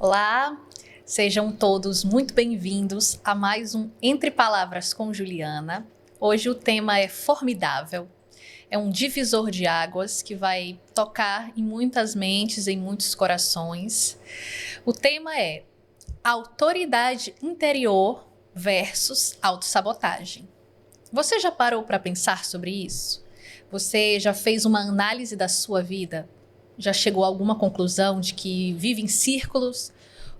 Olá, sejam todos muito bem-vindos a mais um Entre Palavras com Juliana. Hoje o tema é formidável, é um divisor de águas que vai tocar em muitas mentes, em muitos corações. O tema é autoridade interior versus autossabotagem. Você já parou para pensar sobre isso? Você já fez uma análise da sua vida? Já chegou a alguma conclusão de que vive em círculos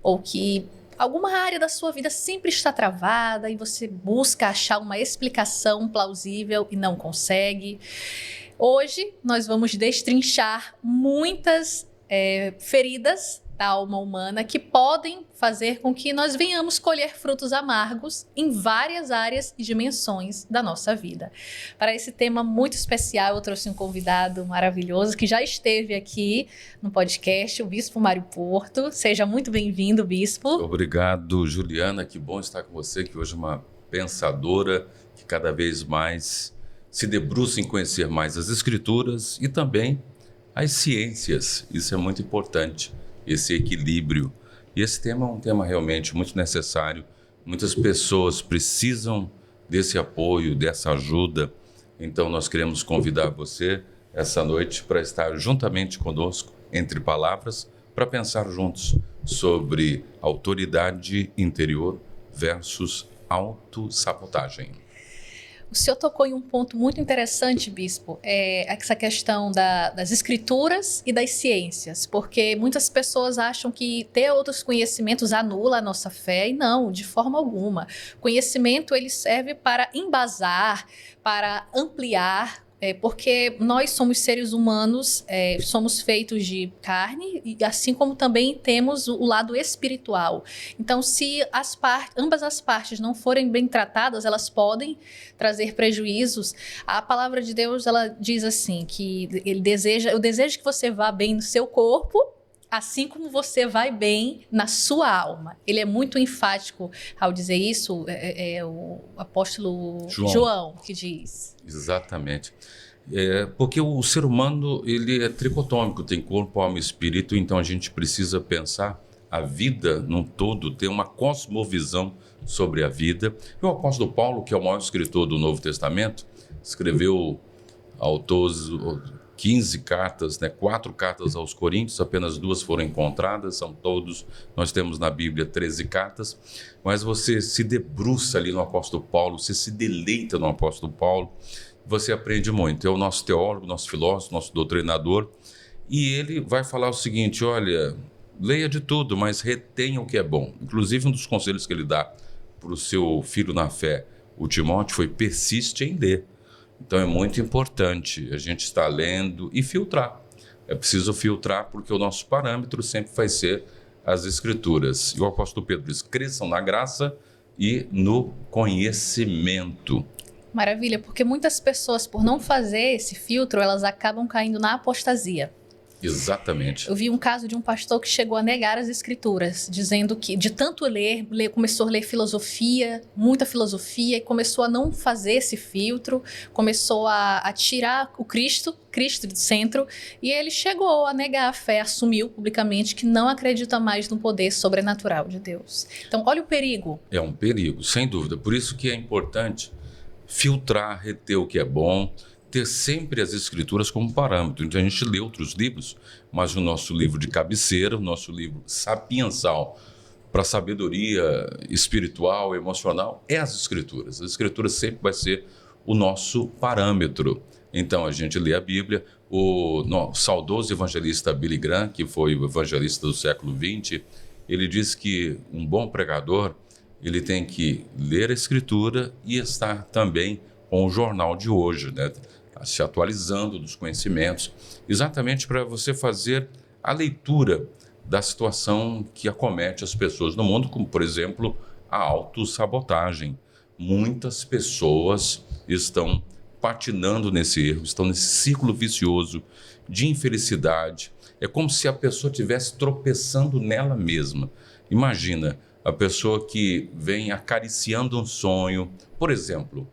ou que alguma área da sua vida sempre está travada e você busca achar uma explicação plausível e não consegue? Hoje nós vamos destrinchar muitas feridas da alma humana que podem fazer com que nós venhamos colher frutos amargos em várias áreas e dimensões da nossa vida. Para esse tema muito especial, eu trouxe um convidado maravilhoso que já esteve aqui no podcast, o Bispo Mário Porto. Seja muito bem-vindo, Bispo. Obrigado, Juliana. Que bom estar com você, que hoje é uma pensadora que cada vez mais se debruça em conhecer mais as Escrituras e também as ciências. Isso é muito importante, esse equilíbrio. E esse tema é um tema realmente muito necessário. Muitas pessoas precisam desse apoio, dessa ajuda. Então, nós queremos convidar você essa noite para estar juntamente conosco, entre palavras, para pensar juntos sobre autoridade interior versus autossabotagem. O senhor tocou em um ponto muito interessante, Bispo, essa questão das escrituras e das ciências, porque muitas pessoas acham que ter outros conhecimentos anula a nossa fé, e não, de forma alguma. Conhecimento, ele serve para embasar, para ampliar, porque nós somos seres humanos, somos feitos de carne, e assim como também temos o lado espiritual. Então, se ambas as partes não forem bem tratadas, elas podem trazer prejuízos. A palavra de Deus, ela diz assim, que eu desejo que você vá bem no seu corpo, assim como você vai bem na sua alma. Ele é muito enfático ao dizer isso, o apóstolo João que diz. Exatamente. Porque o ser humano, ele é tricotômico, tem corpo, alma e espírito, então a gente precisa pensar a vida num todo, ter uma cosmovisão sobre a vida. E o apóstolo Paulo, que é o maior escritor do Novo Testamento, escreveu ao todo 15 cartas, 4 cartas aos Coríntios, apenas 2 foram encontradas, são todos, nós temos na Bíblia 13 cartas, mas você se debruça ali no apóstolo Paulo, você se deleita no apóstolo Paulo, você aprende muito. É o nosso teólogo, nosso filósofo, nosso doutrinador, e ele vai falar o seguinte: olha, leia de tudo, mas retenha o que é bom. Inclusive, um dos conselhos que ele dá para o seu filho na fé, o Timóteo, foi: persiste em ler. Então é muito importante a gente estar lendo e filtrar. É preciso filtrar, porque o nosso parâmetro sempre vai ser as Escrituras. E o apóstolo Pedro diz: cresçam na graça e no conhecimento. Maravilha, porque muitas pessoas, por não fazer esse filtro, elas acabam caindo na apostasia. Exatamente. Eu vi um caso de um pastor que chegou a negar as escrituras, dizendo que de tanto ler, começou a ler filosofia, muita filosofia, e começou a não fazer esse filtro, começou a tirar o Cristo do centro, e ele chegou a negar a fé, assumiu publicamente que não acredita mais no poder sobrenatural de Deus. Então, olha o perigo. É um perigo, sem dúvida. Por isso que é importante filtrar, reter o que é bom, ter sempre as Escrituras como parâmetro. Então a gente lê outros livros, mas o nosso livro de cabeceira, o nosso livro sapiensal para sabedoria espiritual, emocional, é as Escrituras. As Escrituras sempre vai ser o nosso parâmetro. Então a gente lê a Bíblia. O saudoso evangelista Billy Graham, que foi o evangelista do século XX, ele diz que um bom pregador, ele tem que ler a Escritura e estar também com o jornal de hoje, se atualizando dos conhecimentos, exatamente para você fazer a leitura da situação que acomete as pessoas no mundo, como, por exemplo, a autossabotagem. Muitas pessoas estão patinando nesse erro, estão nesse ciclo vicioso de infelicidade. É como se a pessoa estivesse tropeçando nela mesma. Imagina a pessoa que vem acariciando um sonho, por exemplo,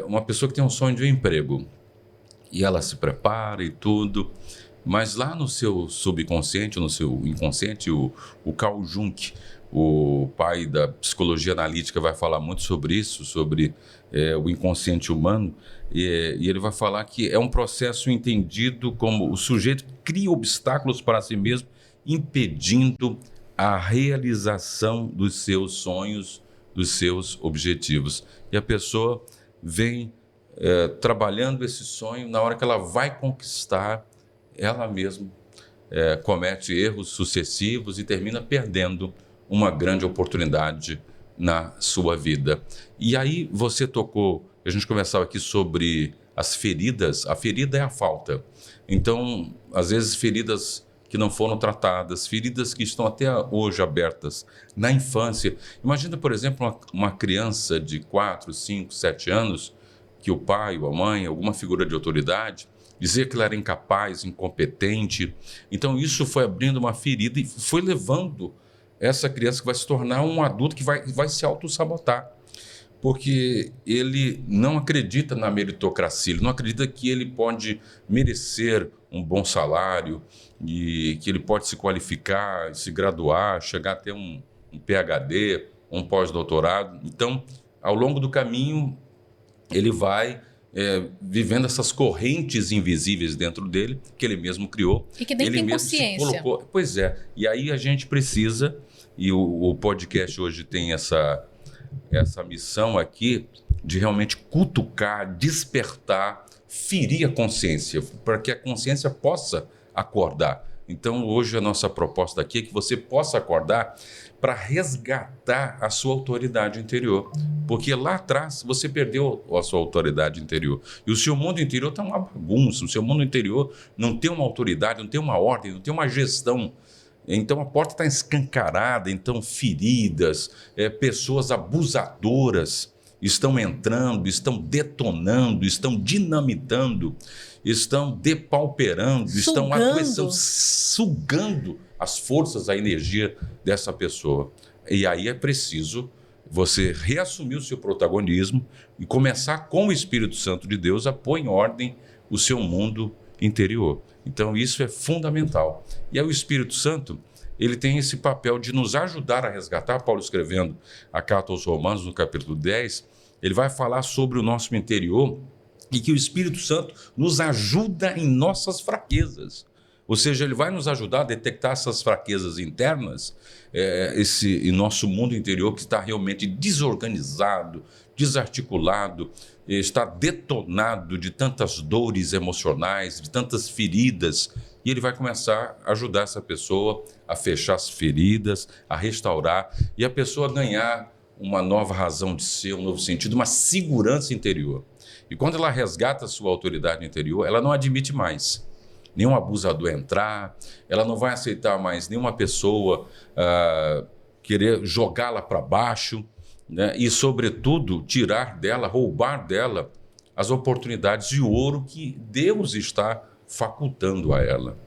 uma pessoa que tem um sonho de um emprego, e ela se prepara e tudo, Mas lá no seu subconsciente, no seu inconsciente, o Carl Jung, o pai da psicologia analítica, vai falar muito sobre isso, sobre o inconsciente humano, e ele vai falar que é um processo entendido como o sujeito cria obstáculos para si mesmo, impedindo a realização dos seus sonhos, dos seus objetivos. E a pessoa vem trabalhando esse sonho, na hora que ela vai conquistar, ela mesma comete erros sucessivos e termina perdendo uma grande oportunidade na sua vida. E aí você tocou, a gente conversava aqui sobre as feridas. A ferida é a falta. Então, às vezes, feridas que não foram tratadas, feridas que estão até hoje abertas na infância. Imagina, por exemplo, uma criança de 4, 5, 7 anos, que o pai ou a mãe, alguma figura de autoridade, dizia que ela era incapaz, incompetente. Então, isso foi abrindo uma ferida e foi levando essa criança que vai se tornar um adulto que vai se autossabotar. Porque ele não acredita na meritocracia, ele não acredita que ele pode merecer um bom salário e que ele pode se qualificar, se graduar, chegar até um PhD, um pós-doutorado. Então, ao longo do caminho, ele vai vivendo essas correntes invisíveis dentro dele, que ele mesmo criou. E que nem ele tem mesmo consciência. se colocou. Pois é. E aí a gente precisa, e o podcast hoje tem essa missão aqui, de realmente cutucar, despertar, ferir a consciência, para que a consciência possa acordar. Então, hoje a nossa proposta aqui é que você possa acordar para resgatar a sua autoridade interior. Porque lá atrás você perdeu a sua autoridade interior. E o seu mundo interior está uma bagunça. O seu mundo interior não tem uma autoridade, não tem uma ordem, não tem uma gestão. Então a porta está escancarada, então feridas, pessoas abusadoras estão entrando, estão detonando, estão dinamitando, estão depauperando, estão sugando as forças, a energia dessa pessoa. E aí é preciso você reassumir o seu protagonismo e começar com o Espírito Santo de Deus a pôr em ordem o seu mundo interior. Então isso é fundamental. E aí o Espírito Santo, ele tem esse papel de nos ajudar a resgatar. Paulo, escrevendo a carta aos Romanos, no capítulo 10, ele vai falar sobre o nosso interior e que o Espírito Santo nos ajuda em nossas fraquezas. Ou seja, ele vai nos ajudar a detectar essas fraquezas internas, esse nosso mundo interior que está realmente desorganizado, desarticulado, está detonado de tantas dores emocionais, de tantas feridas, e ele vai começar a ajudar essa pessoa a fechar as feridas, a restaurar, e a pessoa ganhar uma nova razão de ser, um novo sentido, uma segurança interior. E quando ela resgata a sua autoridade interior, ela não admite mais nenhum abusador entrar, ela não vai aceitar mais nenhuma pessoa querer jogá-la para baixo, né? E, sobretudo, tirar dela, roubar dela as oportunidades de ouro que Deus está facultando a ela.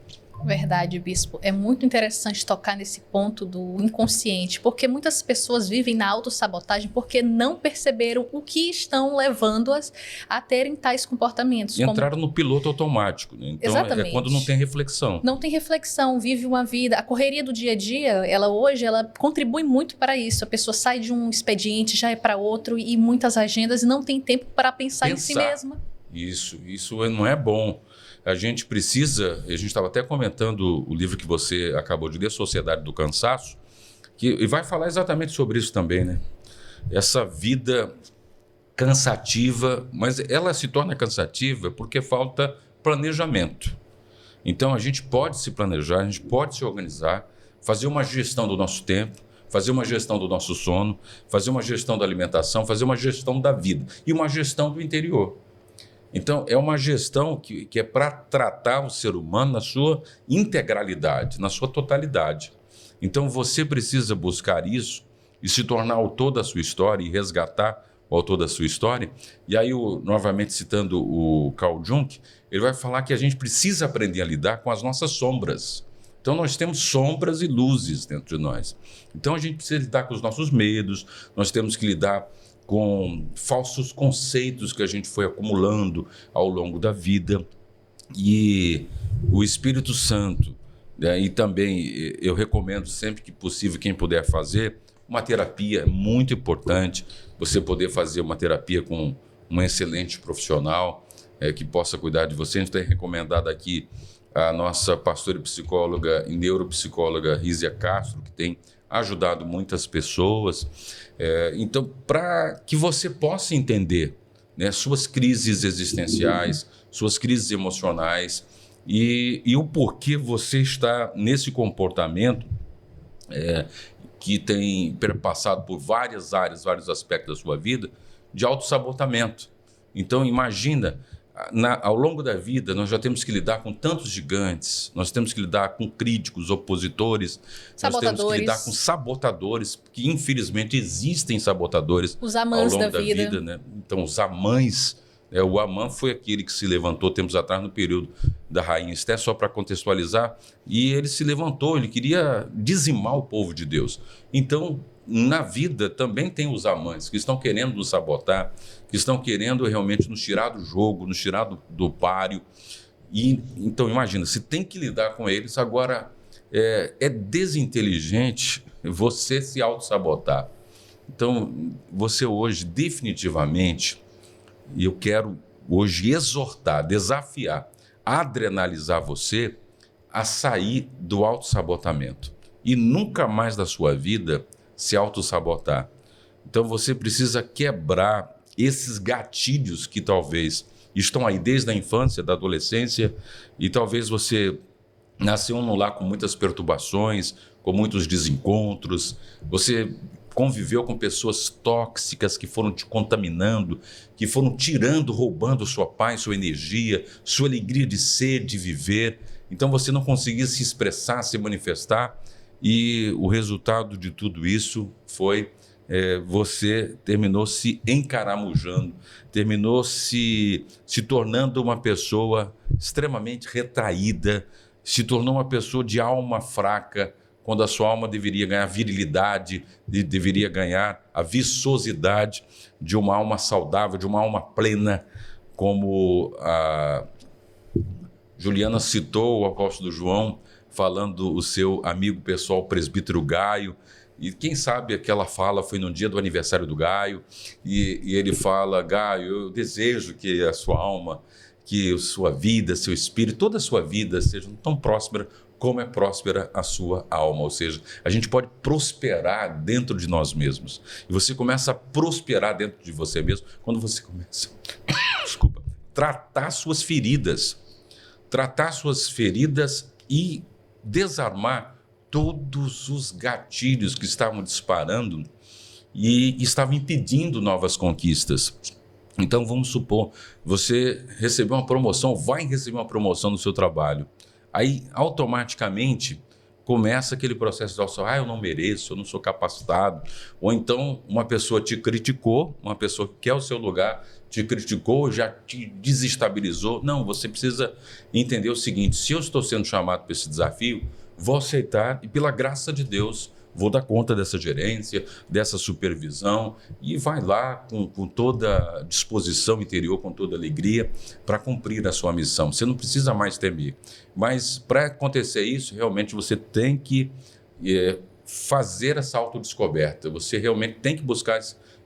Verdade, bispo. É muito interessante tocar nesse ponto do inconsciente, porque muitas pessoas vivem na autossabotagem porque não perceberam o que estão levando-as a terem tais comportamentos. Entraram no piloto automático, né? Então, exatamente. É quando não tem reflexão. Não tem reflexão, vive uma vida. A correria do dia a dia, ela contribui muito para isso. A pessoa sai de um expediente, já é para outro, e muitas agendas, e não tem tempo para pensar em si mesma. Isso não é bom. A gente estava até comentando o livro que você acabou de ler, Sociedade do Cansaço, e vai falar exatamente sobre isso também, né? Essa vida cansativa, mas ela se torna cansativa porque falta planejamento. Então a gente pode se planejar, a gente pode se organizar, fazer uma gestão do nosso tempo, fazer uma gestão do nosso sono, fazer uma gestão da alimentação, fazer uma gestão da vida e uma gestão do interior. Então, é uma gestão que é para tratar o ser humano na sua integralidade, na sua totalidade. Então, você precisa buscar isso e se tornar autor da sua história e resgatar o autor da sua história. E aí, novamente citando o Carl Jung, ele vai falar que a gente precisa aprender a lidar com as nossas sombras. Então, nós temos sombras e luzes dentro de nós. Então, a gente precisa lidar com os nossos medos, nós temos que lidar com falsos conceitos que a gente foi acumulando ao longo da vida. E o Espírito Santo, né, e também eu recomendo sempre que possível, quem puder fazer, uma terapia é muito importante, você poder fazer uma terapia com um excelente profissional que possa cuidar de você. A gente tem recomendado aqui a nossa pastora e psicóloga e neuropsicóloga Rízia Castro, que tem ajudado muitas pessoas. Então, para que você possa entender, né, suas crises existenciais, suas crises emocionais e o porquê você está nesse comportamento que tem perpassado por várias áreas, vários aspectos da sua vida, de autossabotamento. Então, imagina, ao longo da vida, nós já temos que lidar com tantos gigantes, nós temos que lidar com críticos, opositores, nós temos que lidar com sabotadores, que infelizmente existem sabotadores os ao amãs longo da da vida, né? Então, os amãs, o Amã foi aquele que se levantou tempos atrás no período da rainha Esté, só para contextualizar, e ele se levantou, ele queria dizimar o povo de Deus. Então, na vida também tem os amãs que estão querendo nos sabotar, que estão querendo realmente nos tirar do jogo, nos tirar do páreo. E então imagina, se tem que lidar com eles, agora é desinteligente você se auto-sabotar. Então, você hoje definitivamente, e eu quero hoje exortar, desafiar, adrenalizar você a sair do autossabotamento e nunca mais da sua vida se autossabotar. Então você precisa quebrar esses gatilhos que talvez estão aí desde a infância, da adolescência, e talvez você nasceu num lar com muitas perturbações, com muitos desencontros, você conviveu com pessoas tóxicas que foram te contaminando, que foram tirando, roubando sua paz, sua energia, sua alegria de ser, de viver. Então você não conseguia se expressar, se manifestar, e o resultado de tudo isso foi você terminou se encaramujando, terminou se tornando uma pessoa extremamente retraída, se tornou uma pessoa de alma fraca, quando a sua alma deveria ganhar virilidade, deveria ganhar a viçosidade de uma alma saudável, de uma alma plena, como a Juliana citou o apóstolo João, falando o seu amigo pessoal, o presbítero Gaio, e quem sabe aquela fala foi no dia do aniversário do Gaio, e ele fala: Gaio, eu desejo que a sua alma, que a sua vida, seu espírito, toda a sua vida sejam tão próspera como é próspera a sua alma. Ou seja, a gente pode prosperar dentro de nós mesmos. E você começa a prosperar dentro de você mesmo quando você começa, tratar suas feridas e desarmar todos os gatilhos que estavam disparando e estavam impedindo novas conquistas. Então, vamos supor, você recebeu uma promoção, vai receber uma promoção no seu trabalho. Aí, automaticamente, começa aquele processo de eu não mereço, eu não sou capacitado. Ou então, uma pessoa te criticou, uma pessoa que quer o seu lugar, te criticou, já te desestabilizou. Não, você precisa entender o seguinte: se eu estou sendo chamado para esse desafio, vou aceitar e, pela graça de Deus, vou dar conta dessa gerência, dessa supervisão, e vai lá com toda disposição interior, com toda alegria, para cumprir a sua missão. Você não precisa mais temer. Mas, para acontecer isso, realmente você tem que fazer essa autodescoberta. Você realmente tem que buscar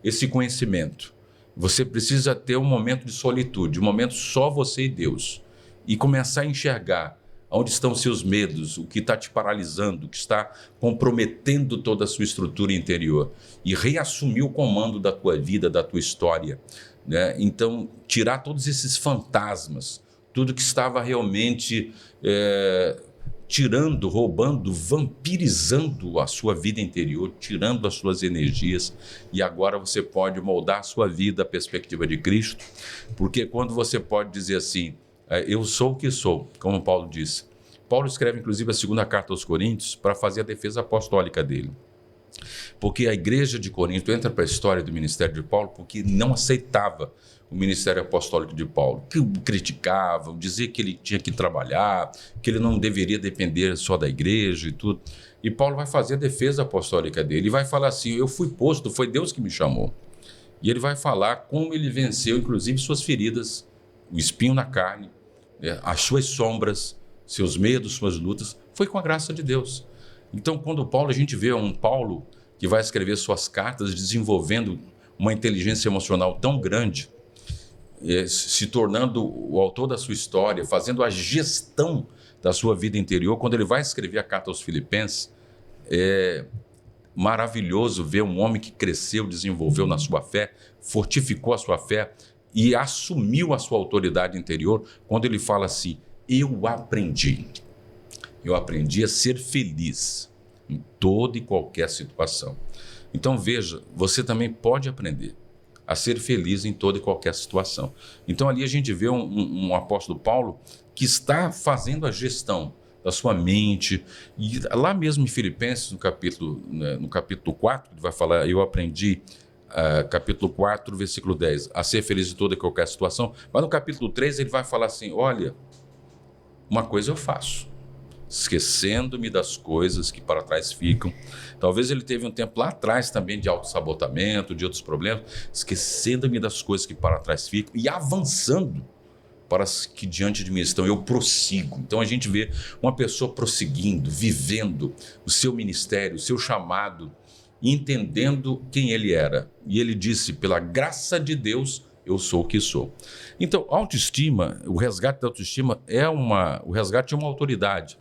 esse conhecimento. Você precisa ter um momento de solitude, um momento só você e Deus, e começar a enxergar onde estão seus medos, o que está te paralisando, o que está comprometendo toda a sua estrutura interior, e reassumir o comando da tua vida, da tua história, né? Então, tirar todos esses fantasmas, tudo que estava realmente tirando, roubando, vampirizando a sua vida interior, tirando as suas energias, e agora você pode moldar a sua vida à perspectiva de Cristo, porque quando você pode dizer assim: eu sou o que sou, como Paulo disse. Paulo escreve, inclusive, a segunda carta aos Coríntios para fazer a defesa apostólica dele. Porque a igreja de Corinto entra para a história do ministério de Paulo porque não aceitava o ministério apostólico de Paulo, que o criticavam, diziam que ele tinha que trabalhar, que ele não deveria depender só da igreja e tudo. E Paulo vai fazer a defesa apostólica dele e vai falar assim: eu fui posto, foi Deus que me chamou. E ele vai falar como ele venceu, inclusive, suas feridas, o espinho na carne, as suas sombras, seus medos, suas lutas, foi com a graça de Deus. Então, quando a gente vê um Paulo que vai escrever suas cartas desenvolvendo uma inteligência emocional tão grande, se tornando o autor da sua história, fazendo a gestão da sua vida interior, quando ele vai escrever a carta aos Filipenses, é maravilhoso ver um homem que cresceu, desenvolveu na sua fé, fortificou a sua fé e assumiu a sua autoridade interior, quando ele fala assim: eu aprendi a ser feliz em toda e qualquer situação. Então veja, você também pode aprender a ser feliz em toda e qualquer situação. Então ali a gente vê um apóstolo Paulo que está fazendo a gestão da sua mente, e lá mesmo em Filipenses, no capítulo 4, ele vai falar: eu aprendi, capítulo 4, versículo 10, a ser feliz em toda e qualquer situação. Mas no capítulo 3 ele vai falar assim: olha, uma coisa eu faço, esquecendo-me das coisas que para trás ficam. Talvez ele teve um tempo lá atrás também de autossabotamento, de outros problemas, esquecendo-me das coisas que para trás ficam e avançando para as que diante de mim estão, eu prossigo. Então a gente vê uma pessoa prosseguindo, vivendo o seu ministério, o seu chamado, entendendo quem ele era. E ele disse: pela graça de Deus, eu sou o que sou. Então, autoestima, o resgate da autoestima o resgate de uma autoridade.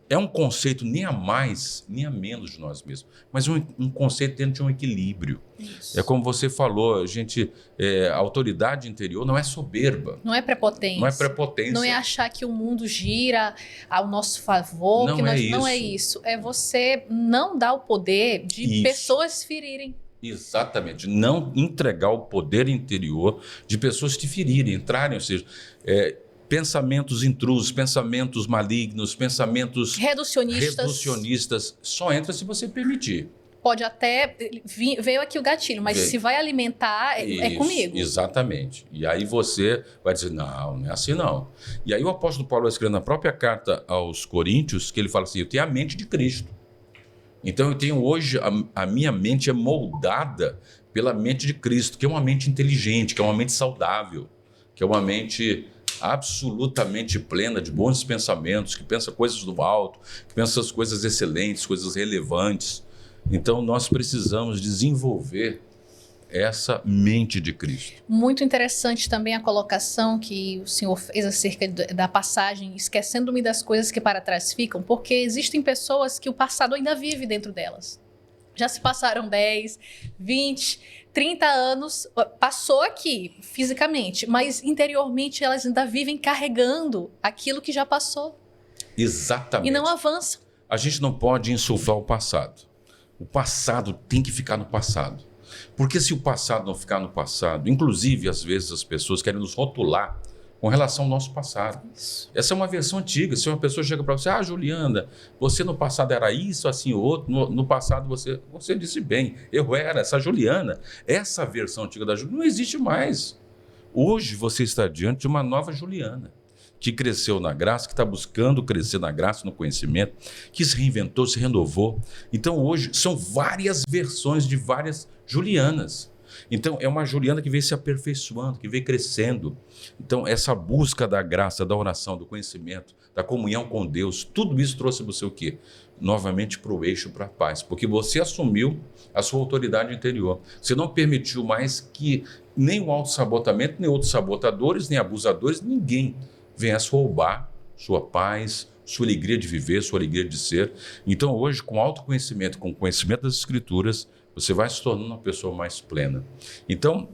É um conceito nem a mais, nem a menos de nós mesmos, mas um conceito dentro de um equilíbrio. Isso. É como você falou, a autoridade interior não é soberba. Não é prepotência. Não é prepotência. Não é achar que o mundo gira ao nosso favor. Não é isso. É você não dar o poder de pessoas ferirem. Exatamente, não entregar o poder interior de pessoas te ferirem, entrarem, ou seja, pensamentos intrusos, pensamentos malignos, pensamentos reducionistas, só entra se você permitir. Pode até, veio aqui o gatilho, mas se vai alimentar, é comigo. Exatamente, e aí você vai dizer: não é assim não. E aí o apóstolo Paulo vai escrever na própria carta aos Coríntios, que ele fala assim: eu tenho a mente de Cristo. Então eu tenho hoje, a minha mente é moldada pela mente de Cristo, que é uma mente inteligente, que é uma mente saudável, que é uma mente absolutamente plena de bons pensamentos, que pensa coisas do alto, que pensa as coisas excelentes, coisas relevantes. Então nós precisamos desenvolver essa mente de Cristo. Muito interessante também a colocação que o senhor fez acerca da passagem, esquecendo-me das coisas que para trás ficam, porque existem pessoas que o passado ainda vive dentro delas. Já se passaram 10, 20, 30 anos, passou aqui fisicamente, mas interiormente elas ainda vivem carregando aquilo que já passou. Exatamente. E não avançam. A gente não pode insuflar o passado. O passado tem que ficar no passado. Porque se o passado não ficar no passado, inclusive às vezes as pessoas querem nos rotular com relação ao nosso passado. Isso. Essa é uma versão antiga. Se uma pessoa chega para você: Juliana, você no passado era isso, assim, ou outro, no passado você disse bem, eu era essa Juliana. Essa versão antiga da Juliana não existe mais. Hoje você está diante de uma nova Juliana, que cresceu na graça, que está buscando crescer na graça, no conhecimento, que se reinventou, se renovou. Então hoje são várias versões de várias Julianas. Então é uma Juliana que veio se aperfeiçoando, que veio crescendo. Então essa busca da graça, da oração, do conhecimento, da comunhão com Deus, tudo isso trouxe você o quê? Novamente para o eixo, para a paz, porque você assumiu a sua autoridade interior. Você não permitiu mais que nem o autossabotamento, nem outros sabotadores, nem abusadores, ninguém venha roubar sua paz, sua alegria de viver, sua alegria de ser. Então hoje, com autoconhecimento, com o conhecimento das Escrituras, você vai se tornando uma pessoa mais plena. Então,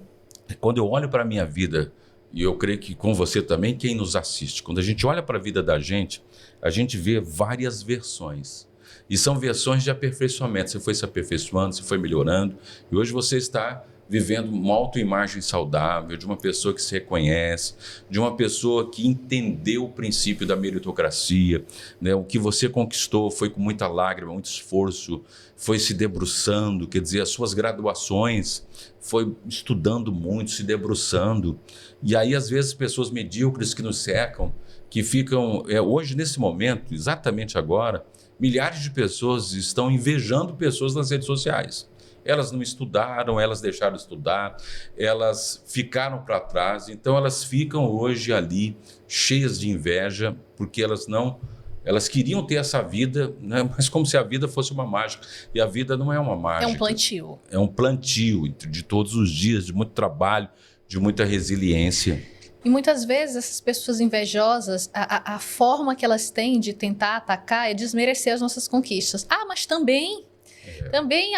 quando eu olho para a minha vida, e eu creio que com você também, quem nos assiste, quando a gente olha para a vida da gente, a gente vê várias versões. E são versões de aperfeiçoamento. Você foi se aperfeiçoando, você foi melhorando, e hoje você está vivendo uma autoimagem saudável, de uma pessoa que se reconhece, de uma pessoa que entendeu o princípio da meritocracia, né? O que você conquistou foi com muita lágrima, muito esforço, foi se debruçando, quer dizer, as suas graduações, foi estudando muito, se debruçando. E aí, às vezes, pessoas medíocres que nos cercam, que ficam, hoje, nesse momento, exatamente agora, milhares de pessoas estão invejando pessoas nas redes sociais. Elas não estudaram, elas deixaram de estudar, elas ficaram para trás, então elas ficam hoje ali cheias de inveja, porque elas queriam ter essa vida, né? Mas como se a vida fosse uma mágica. E a vida não é uma mágica. É um plantio. É um plantio de todos os dias, de muito trabalho, de muita resiliência. E muitas vezes essas pessoas invejosas, a forma que elas têm de tentar atacar é desmerecer as nossas conquistas. Ah, mas também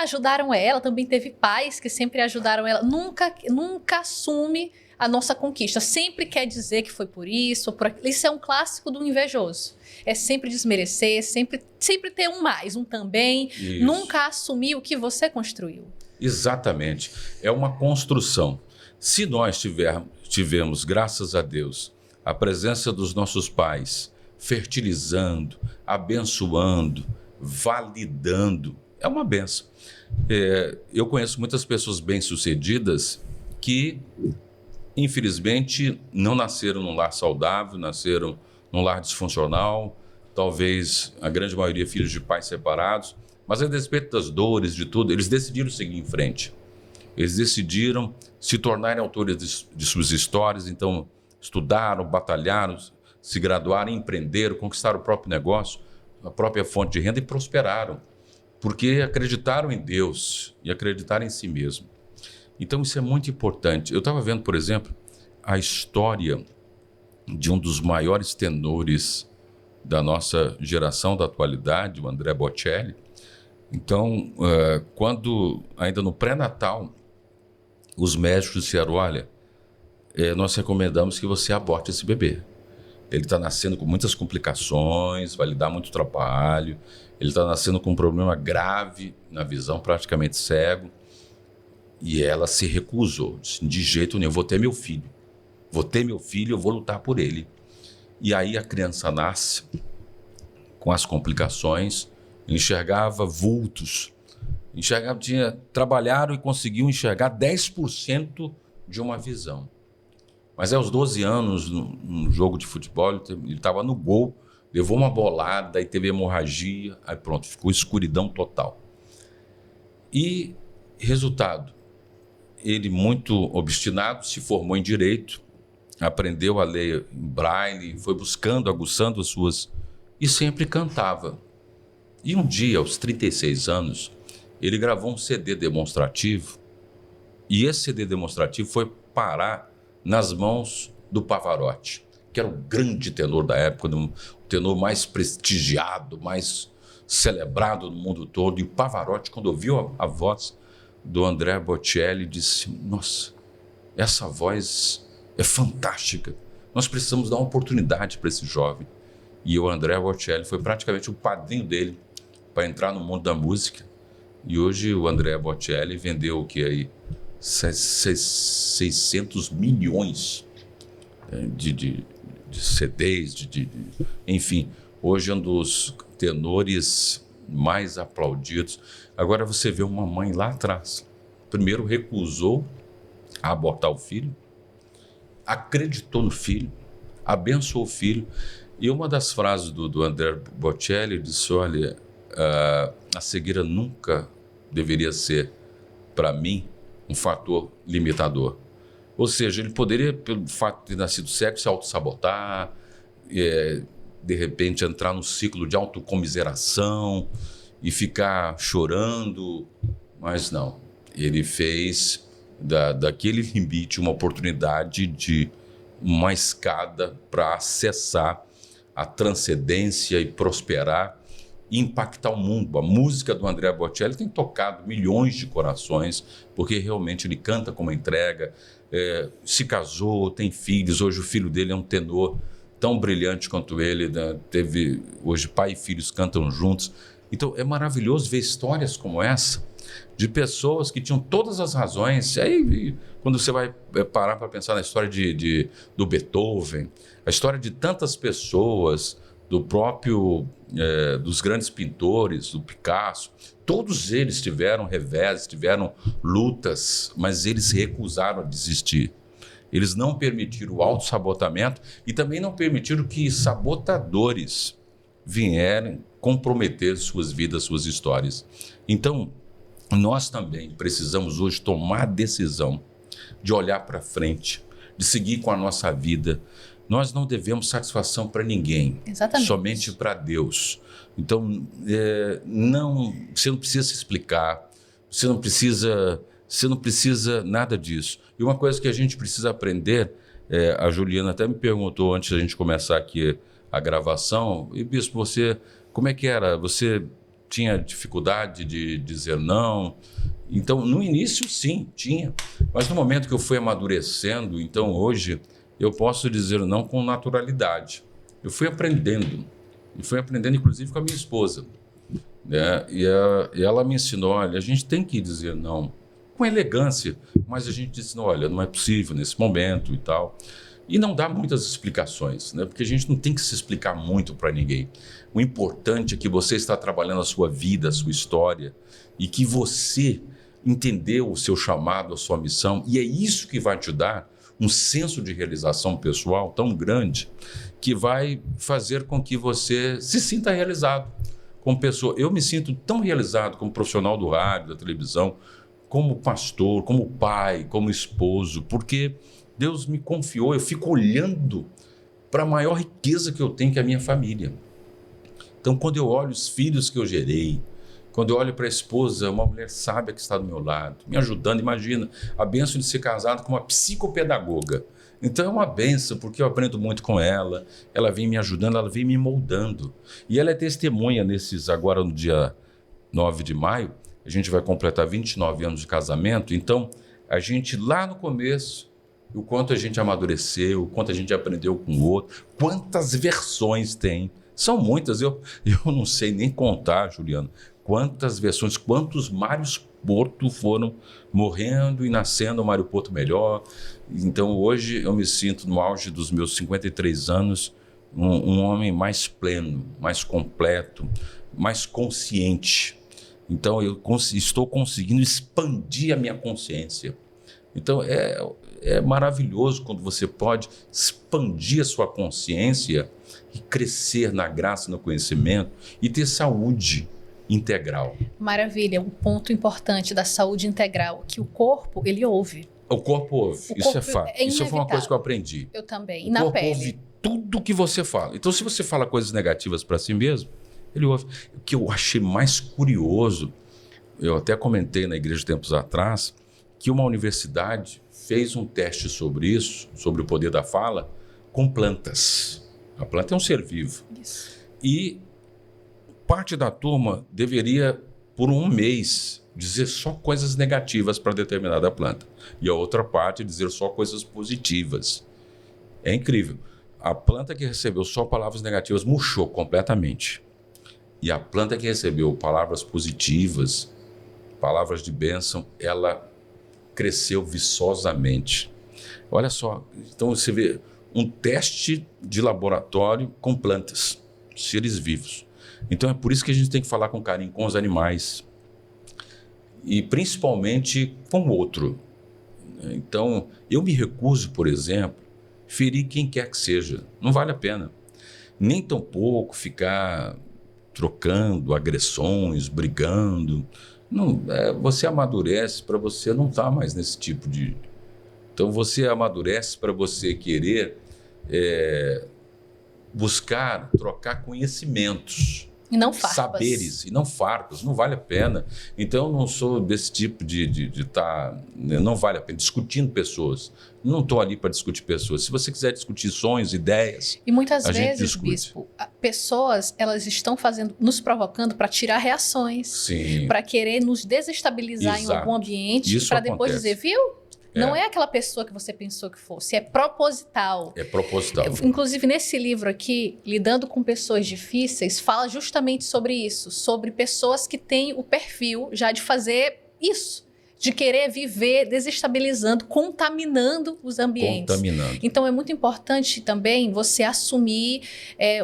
ajudaram ela, também teve pais que sempre ajudaram ela. Nunca assume a nossa conquista. Sempre quer dizer que foi por isso ou por aquilo. Isso é um clássico do invejoso. É sempre desmerecer, sempre ter um mais, um também. Isso. Nunca assumir o que você construiu. Exatamente. É uma construção. Se nós tivemos, graças a Deus, a presença dos nossos pais, fertilizando, abençoando, validando, é uma benção. Eu conheço muitas pessoas bem-sucedidas que, infelizmente, não nasceram num lar saudável, nasceram num lar disfuncional, talvez a grande maioria filhos de pais separados, mas a despeito das dores, de tudo, eles decidiram seguir em frente. Eles decidiram se tornarem autores de suas histórias, então estudaram, batalharam, se graduaram, empreenderam, conquistaram o próprio negócio, a própria fonte de renda e prosperaram, porque acreditaram em Deus e acreditaram em si mesmo. Então isso é muito importante. Eu estava vendo, por exemplo, a história de um dos maiores tenores da nossa geração, da atualidade, o André Bocelli. Então, quando ainda no pré-natal, os médicos disseram, olha, nós recomendamos que você aborte esse bebê. Ele está nascendo com muitas complicações, vai lhe dar muito trabalho, ele está nascendo com um problema grave na visão, praticamente cego. E ela se recusou, disse, de jeito nenhum, vou ter meu filho, eu vou lutar por ele. E aí a criança nasce com as complicações, enxergava vultos, trabalharam e conseguiam enxergar 10% de uma visão. Mas aos 12 anos, num jogo de futebol, ele estava no gol, levou uma bolada e teve hemorragia, aí pronto, ficou escuridão total. E resultado, ele muito obstinado, se formou em direito, aprendeu a ler em braille, foi buscando, aguçando as suas... e sempre cantava. E um dia, aos 36 anos, ele gravou um CD demonstrativo, e esse CD demonstrativo foi parar nas mãos do Pavarotti, que era o grande tenor da época, o tenor mais prestigiado, mais celebrado no mundo todo. E o Pavarotti, quando ouviu a voz do André Bocelli, disse, nossa, essa voz é fantástica, nós precisamos dar uma oportunidade para esse jovem. E o André Bocelli foi praticamente o padrinho dele para entrar no mundo da música. E hoje o André Bocelli vendeu o que aí? 600 milhões de CDs, enfim, hoje é um dos tenores mais aplaudidos. Agora você vê uma mãe lá atrás, primeiro recusou a abortar o filho, acreditou no filho, abençoou o filho. E uma das frases do André Bocelli disse, olha, a cegueira nunca deveria ser, para mim, um fator limitador. Ou seja, ele poderia, pelo fato de ter nascido cego, se autossabotar, de repente entrar num ciclo de autocomiseração e ficar chorando, mas não. Ele fez daquele limite uma oportunidade de uma escada para acessar a transcendência e prosperar e impactar o mundo. A música do André Bocelli tem tocado milhões de corações, porque realmente ele canta com uma entrega, se casou, tem filhos, hoje o filho dele é um tenor tão brilhante quanto ele, né? Hoje pai e filhos cantam juntos. Então é maravilhoso ver histórias como essa, de pessoas que tinham todas as razões. E aí, quando você vai parar para pensar na história do Beethoven, a história de tantas pessoas, do próprio, dos grandes pintores, do Picasso, todos eles tiveram revés, tiveram lutas, mas eles recusaram a desistir. Eles não permitiram o autossabotamento e também não permitiram que sabotadores vierem comprometer suas vidas, suas histórias. Então, nós também precisamos hoje tomar a decisão de olhar para frente, de seguir com a nossa vida. Nós não devemos satisfação para ninguém, Exatamente. somente para Deus. Então, você não precisa se explicar, você não precisa nada disso. E uma coisa que a gente precisa aprender, a Juliana até me perguntou antes da gente começar aqui a gravação, e bispo, como é que era? Você tinha dificuldade de dizer não? Então, no início, sim, tinha. Mas no momento que eu fui amadurecendo, então hoje eu posso dizer não com naturalidade. Eu fui aprendendo inclusive com a minha esposa, né? E ela me ensinou, olha, a gente tem que dizer não com elegância, mas a gente disse, olha, não é possível nesse momento e tal. E não dá muitas explicações, né? Porque a gente não tem que se explicar muito para ninguém. O importante é que você está trabalhando a sua vida, a sua história, e que você entendeu o seu chamado, a sua missão, e é isso que vai te dar um senso de realização pessoal tão grande que vai fazer com que você se sinta realizado como pessoa. Eu me sinto tão realizado como profissional do rádio, da televisão, como pastor, como pai, como esposo, porque Deus me confiou, eu fico olhando para a maior riqueza que eu tenho, que é a minha família. Então, quando eu olho os filhos que eu gerei, quando eu olho para a esposa, uma mulher sábia que está do meu lado, me ajudando, imagina, a bênção de ser casado com uma psicopedagoga. Então é uma bênção, porque eu aprendo muito com ela, ela vem me ajudando, ela vem me moldando. E ela é testemunha agora no dia 9 de maio, a gente vai completar 29 anos de casamento, então a gente lá no começo, o quanto a gente amadureceu, o quanto a gente aprendeu com o outro, quantas versões tem. São muitas, eu não sei nem contar, Juliano, quantas versões, quantos Mários Porto foram morrendo e nascendo um Mário Porto melhor. Então hoje eu me sinto no auge dos meus 53 anos, um homem mais pleno, mais completo, mais consciente. Então eu estou conseguindo expandir a minha consciência. Então é maravilhoso quando você pode expandir a sua consciência e crescer na graça, no conhecimento e ter saúde integral. Maravilha, um ponto importante da saúde integral, que o corpo, ele ouve. O corpo ouve, isso é fato. Isso foi uma coisa que eu aprendi. Eu também, e na pele. O corpo ouve tudo que você fala. Então, se você fala coisas negativas para si mesmo, ele ouve. O que eu achei mais curioso, eu até comentei na igreja tempos atrás, que uma universidade fez um teste sobre isso, sobre o poder da fala, com plantas. A planta é um ser vivo. Isso. E parte da turma deveria, por um mês, dizer só coisas negativas para determinada planta. E a outra parte dizer só coisas positivas. É incrível. A planta que recebeu só palavras negativas murchou completamente. E a planta que recebeu palavras positivas, palavras de bênção, ela cresceu viçosamente. Olha só, então você vê um teste de laboratório com plantas, seres vivos. Então é por isso que a gente tem que falar com carinho com os animais e principalmente com o outro. Então eu me recuso, por exemplo, ferir quem quer que seja. Não vale a pena. Nem tampouco ficar trocando agressões, brigando. Não, você amadurece para você não estar mais nesse tipo de... Então você amadurece para você querer buscar, trocar conhecimentos. E não farpas. Saberes, e não farpas, não vale a pena. Então, eu não sou desse tipo de estar... Não vale a pena, discutindo pessoas. Não estou ali para discutir pessoas. Se você quiser discutir sonhos, ideias, e muitas a gente vezes, discute. bispo, pessoas, elas estão nos provocando para tirar reações, para querer nos desestabilizar em algum ambiente, para depois dizer, viu? Não é aquela pessoa que você pensou que fosse, é proposital. É proposital. Inclusive, nesse livro aqui, Lidando com Pessoas Difíceis, fala justamente sobre isso, sobre pessoas que têm o perfil já de fazer isso, de querer viver desestabilizando, contaminando os ambientes. Então, é muito importante também você assumir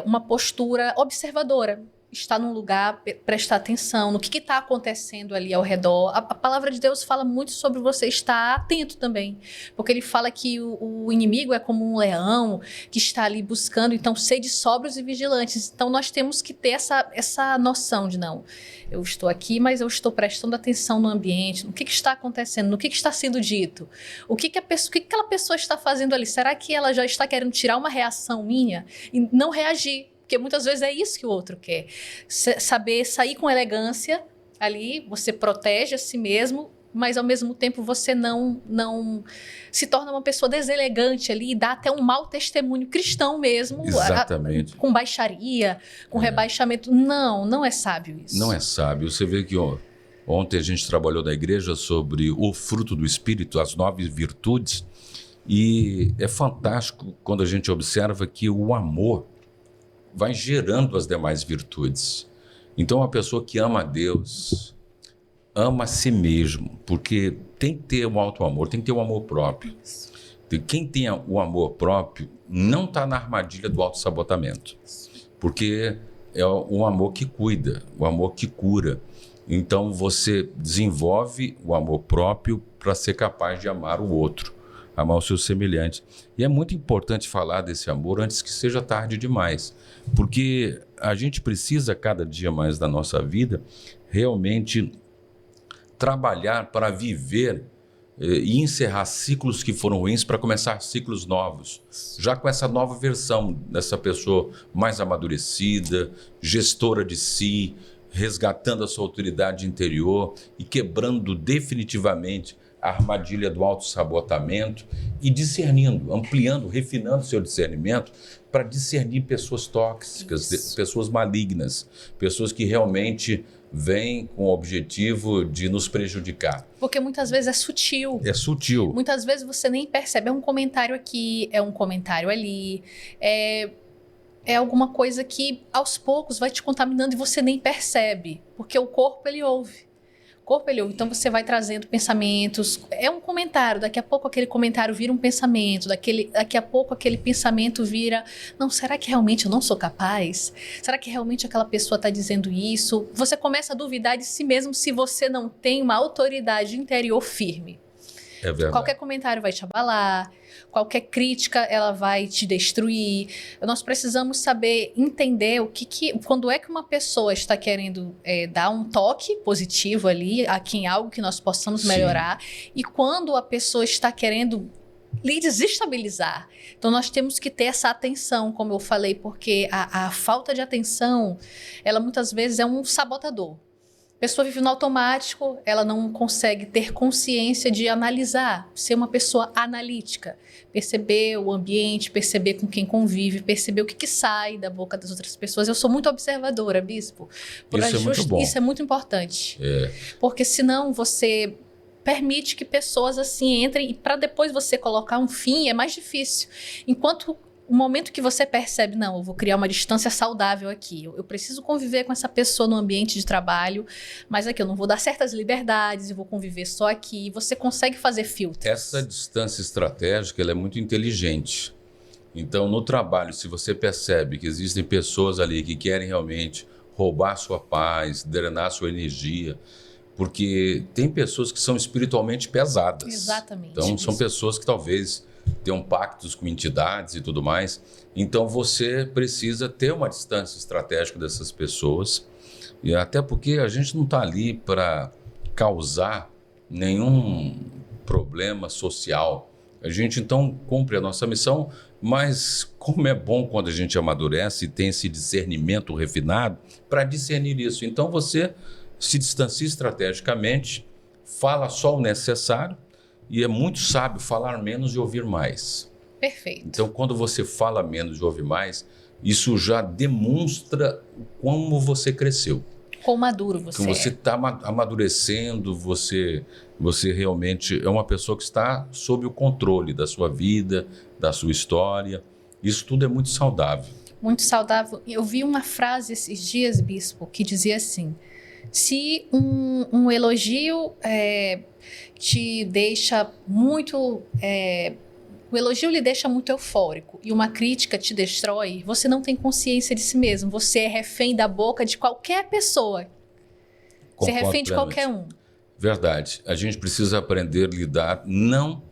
uma postura observadora. estar num lugar, prestar atenção no que está acontecendo ali ao redor. A palavra de Deus fala muito sobre você estar atento também, porque ele fala que o inimigo é como um leão que está ali buscando, então sede sóbrios e vigilantes. Então nós temos que ter essa noção de não, eu estou aqui, mas eu estou prestando atenção no ambiente, no que está acontecendo, no que está sendo dito, o que aquela pessoa está fazendo ali. Será que ela já está querendo tirar uma reação minha e não reagir? Porque muitas vezes é isso que o outro quer. Saber sair com elegância ali, você protege a si mesmo, mas ao mesmo tempo você não se torna uma pessoa deselegante ali e dá até um mau testemunho cristão mesmo. Exatamente. Com baixaria, com rebaixamento. Não é sábio isso. Não é sábio. Você vê que ontem a gente trabalhou na igreja sobre o fruto do Espírito, as 9 virtudes, e é fantástico quando a gente observa que o amor vai gerando as demais virtudes. Então, a pessoa que ama a Deus, ama a si mesmo, porque tem que ter um auto-amor, tem que ter um amor próprio. Quem tem o amor próprio não está na armadilha do autossabotamento, porque é o amor que cuida, o amor que cura. Então, você desenvolve o amor próprio para ser capaz de amar o outro, amar o seu semelhante. E é muito importante falar desse amor antes que seja tarde demais, porque a gente precisa, cada dia mais da nossa vida, realmente trabalhar para viver e encerrar ciclos que foram ruins para começar ciclos novos. Já com essa nova versão dessa pessoa mais amadurecida, gestora de si, resgatando a sua autoridade interior e quebrando definitivamente a armadilha do autossabotamento e discernindo, ampliando, refinando seu discernimento para discernir pessoas tóxicas, pessoas malignas, pessoas que realmente vêm com o objetivo de nos prejudicar. Porque muitas vezes é sutil. É sutil. Muitas vezes você nem percebe. É um comentário aqui, é um comentário ali, é alguma coisa que aos poucos vai te contaminando e você nem percebe. Porque o corpo, ele ouve. Então você vai trazendo pensamentos, é um comentário, daqui a pouco aquele comentário vira um pensamento, daqui a pouco aquele pensamento vira, não, será que realmente eu não sou capaz? Será que realmente aquela pessoa está dizendo isso? Você começa a duvidar de si mesmo se você não tem uma autoridade interior firme. É verdade. Qualquer comentário vai te abalar, qualquer crítica ela vai te destruir. Nós precisamos saber entender quando é que uma pessoa está querendo dar um toque positivo ali, aqui em algo que nós possamos melhorar, e quando a pessoa está querendo lhe desestabilizar. Então nós temos que ter essa atenção, como eu falei, porque a falta de atenção, ela muitas vezes é um sabotador. A pessoa vive no automático, ela não consegue ter consciência de analisar, ser uma pessoa analítica, perceber o ambiente, perceber com quem convive, perceber o que sai da boca das outras pessoas. Eu sou muito observadora, bispo. Isso é muito bom. Isso é muito importante. Porque senão você permite que pessoas assim entrem e para depois você colocar um fim é mais difícil. Enquanto o momento que você percebe, não, eu vou criar uma distância saudável aqui, eu preciso conviver com essa pessoa no ambiente de trabalho, mas aqui eu não vou dar certas liberdades, eu vou conviver só aqui, você consegue fazer filtros. Essa distância estratégica ela é muito inteligente. Então, no trabalho, se você percebe que existem pessoas ali que querem realmente roubar sua paz, drenar sua energia, porque tem pessoas que são espiritualmente pesadas. Exatamente. Então, são pessoas que talvez tenham pactos com entidades e tudo mais. Então, você precisa ter uma distância estratégica dessas pessoas. E até porque a gente não está ali para causar nenhum problema social. A gente, então, cumpre a nossa missão, mas como é bom quando a gente amadurece e tem esse discernimento refinado para discernir isso. Então, você se distancia estrategicamente, fala só o necessário, e é muito sábio falar menos e ouvir mais. Perfeito. Então, quando você fala menos e ouve mais, isso já demonstra como você cresceu. Quão maduro você é. Que você está amadurecendo, você realmente é uma pessoa que está sob o controle da sua vida, da sua história. Isso tudo é muito saudável. Muito saudável. Eu vi uma frase esses dias, bispo, que dizia assim: se um elogio te deixa muito o elogio lhe deixa muito eufórico e uma crítica te destrói, você não tem consciência de si mesmo. Você é refém da boca de qualquer pessoa. Você é refém de qualquer um. Verdade. A gente precisa aprender a lidar, não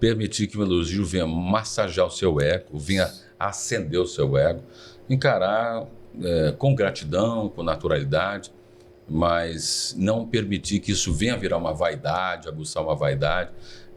permitir que o elogio venha massagear o seu ego, venha acender o seu ego, encarar com gratidão, com naturalidade, mas não permitir que isso venha virar uma vaidade, aguçar uma vaidade.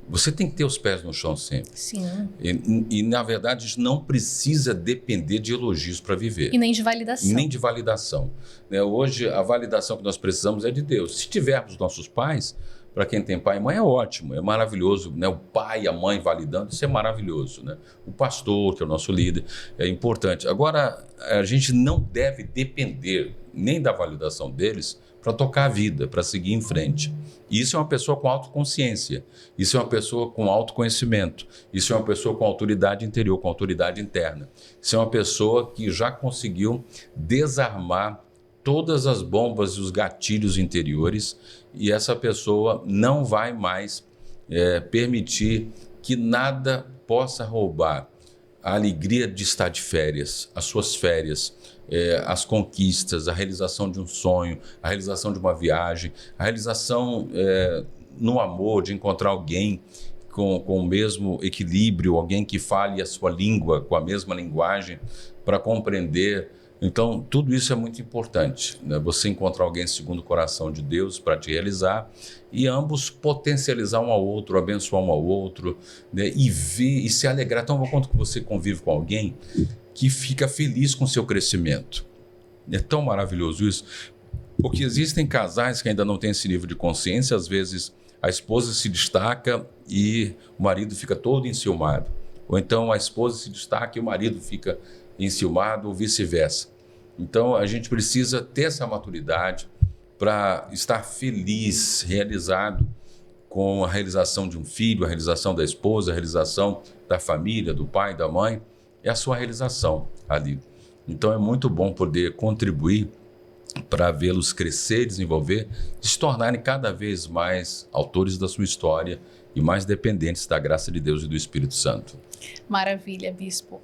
Você tem que ter os pés no chão sempre. Sim. E, na verdade, a gente não precisa depender de elogios para viver. E nem de validação. Nem de validação. Hoje, a validação que nós precisamos é de Deus. Se tivermos nossos pais, para quem tem pai e mãe é ótimo, é maravilhoso. O pai e a mãe validando, isso é maravilhoso. O pastor, que é o nosso líder, é importante. Agora, a gente não deve depender nem da validação deles para tocar a vida, para seguir em frente. Isso é uma pessoa com autoconsciência, isso é uma pessoa com autoconhecimento, isso é uma pessoa com autoridade interior, com autoridade interna. Isso é uma pessoa que já conseguiu desarmar todas as bombas e os gatilhos interiores, e essa pessoa não vai mais permitir que nada possa roubar a alegria de estar de férias, as suas férias, as conquistas, a realização de um sonho, a realização de uma viagem, a realização no amor, de encontrar alguém com o mesmo equilíbrio, alguém que fale a sua língua com a mesma linguagem para compreender. Então, tudo isso é muito importante, Você encontrar alguém segundo o coração de Deus para te realizar e ambos potencializar um ao outro, abençoar um ao outro, e ver e se alegrar. Então, quanto que você convive com alguém que fica feliz com o seu crescimento. É tão maravilhoso isso, porque existem casais que ainda não têm esse nível de consciência. Às vezes, a esposa se destaca e o marido fica todo enciumado. Ou então, a esposa se destaca e o marido fica enciumado, ou vice-versa. Então, a gente precisa ter essa maturidade para estar feliz, realizado com a realização de um filho, a realização da esposa, a realização da família, do pai, da mãe. É a sua realização ali. Então, é muito bom poder contribuir para vê-los crescer, desenvolver, se tornarem cada vez mais autores da sua história e mais dependentes da graça de Deus e do Espírito Santo. Maravilha, Bispo.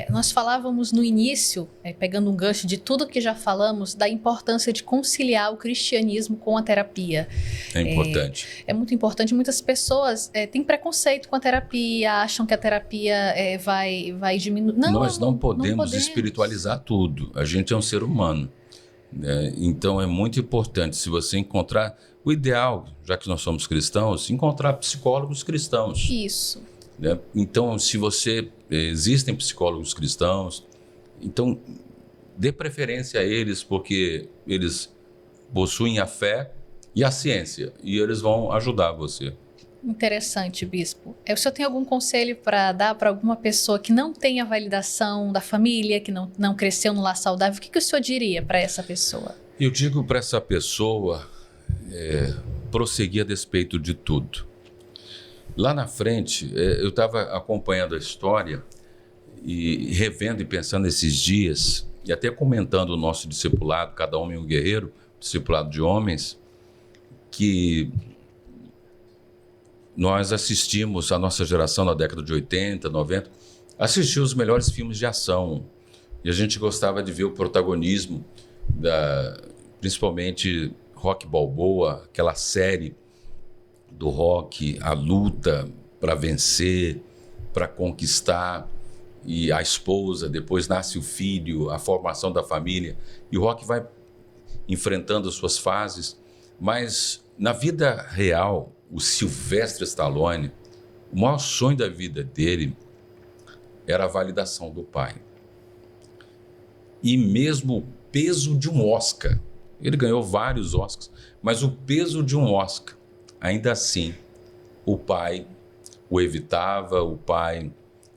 Nós falávamos no início, pegando um gancho de tudo que já falamos, da importância de conciliar o cristianismo com a terapia. É importante. É muito importante. Muitas pessoas têm preconceito com a terapia, acham que a terapia vai diminuir. Nós não podemos espiritualizar tudo. A gente é um ser humano. Então, é muito importante, se você encontrar... O ideal, já que nós somos cristãos, encontrar psicólogos cristãos. Isso. Então, se existem psicólogos cristãos, então dê preferência a eles, porque eles possuem a fé e a ciência, e eles vão ajudar você. Interessante, Bispo. O senhor tem algum conselho para dar para alguma pessoa que não tem a validação da família, que não cresceu no lar saudável? O que o senhor diria para essa pessoa? Eu digo para essa pessoa prosseguir a despeito de tudo. Lá na frente, eu estava acompanhando a história e revendo e pensando esses dias, e até comentando o nosso discipulado, Cada Homem um Guerreiro, discipulado de homens, que nós assistimos, a nossa geração na década de 80, 90, assistiu os melhores filmes de ação, e a gente gostava de ver o protagonismo, principalmente Rocky Balboa, aquela série do Rocky, a luta para vencer, para conquistar, e a esposa, depois nasce o filho, a formação da família, e o Rocky vai enfrentando as suas fases. Mas na vida real, o Sylvester Stallone, o maior sonho da vida dele era a validação do pai. E mesmo o peso de um Oscar, ele ganhou vários Oscars, mas o peso de um Oscar, ainda assim, o pai o evitava, o pai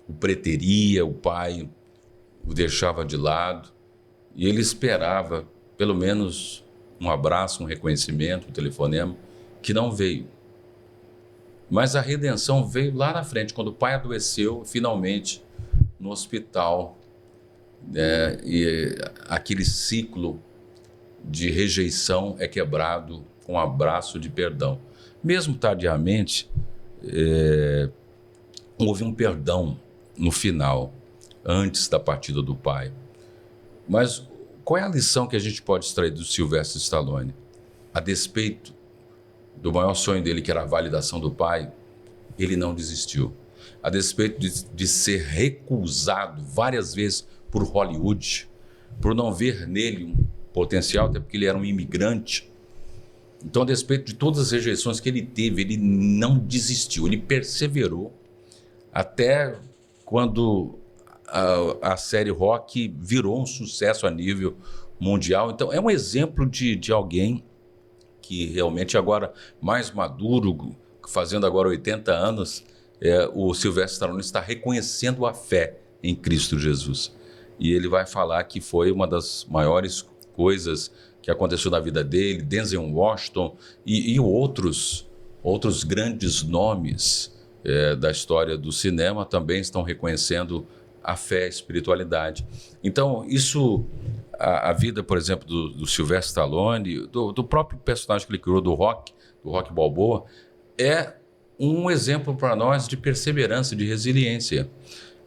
o preteria, o pai o deixava de lado, e ele esperava pelo menos um abraço, um reconhecimento, um telefonema, que não veio. Mas a redenção veio lá na frente, quando o pai adoeceu, finalmente, no hospital, e aquele ciclo de rejeição é quebrado com um abraço de perdão. Mesmo tardiamente, houve um perdão no final, antes da partida do pai. Mas qual é a lição que a gente pode extrair do Sylvester Stallone? A despeito do maior sonho dele, que era a validação do pai, ele não desistiu. A despeito de ser recusado várias vezes por Hollywood, por não ver nele um potencial, até porque ele era um imigrante. Então, a despeito de todas as rejeições que ele teve, ele não desistiu, ele perseverou até quando a série Rocky virou um sucesso a nível mundial. Então, é um exemplo de alguém que realmente agora mais maduro, fazendo agora 80 anos, o Sylvester Stallone está reconhecendo a fé em Cristo Jesus. E ele vai falar que foi uma das maiores coisas que aconteceu na vida dele, Denzel Washington e outros grandes nomes da história do cinema também estão reconhecendo a fé, a espiritualidade. Então, isso, a vida, por exemplo, do Sylvester Stallone, do próprio personagem que ele criou, do Rocky Balboa, é um exemplo para nós de perseverança, de resiliência.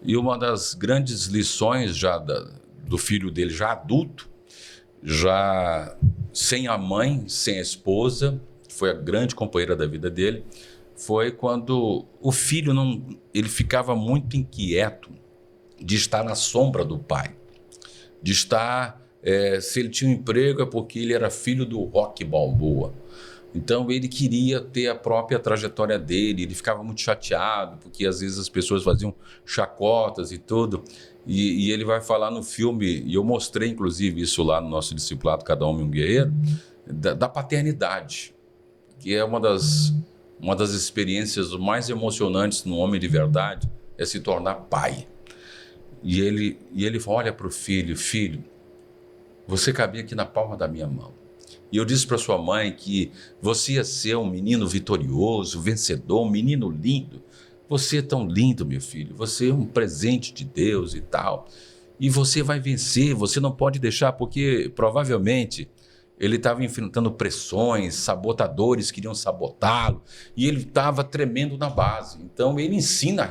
E uma das grandes lições já do filho dele, já adulto, já sem a mãe, sem a esposa, que foi a grande companheira da vida dele, foi quando o filho ele ficava muito inquieto de estar na sombra do pai, de estar, se ele tinha um emprego é porque ele era filho do Rocky Balboa. Então ele queria ter a própria trajetória dele, ele ficava muito chateado, porque às vezes as pessoas faziam chacotas e tudo, e ele vai falar no filme, e eu mostrei inclusive isso lá no nosso discipulado Cada Homem um Guerreiro, da paternidade, que é uma das experiências mais emocionantes no homem de verdade, é se tornar pai. E ele olha para o filho, filho, você cabia aqui na palma da minha mão. E eu disse para sua mãe que você ia ser um menino vitorioso, vencedor, um menino lindo. Você é tão lindo, meu filho. Você é um presente de Deus e tal. E você vai vencer, você não pode deixar, porque provavelmente ele estava enfrentando pressões, sabotadores queriam sabotá-lo, e ele estava tremendo na base. Então ele ensina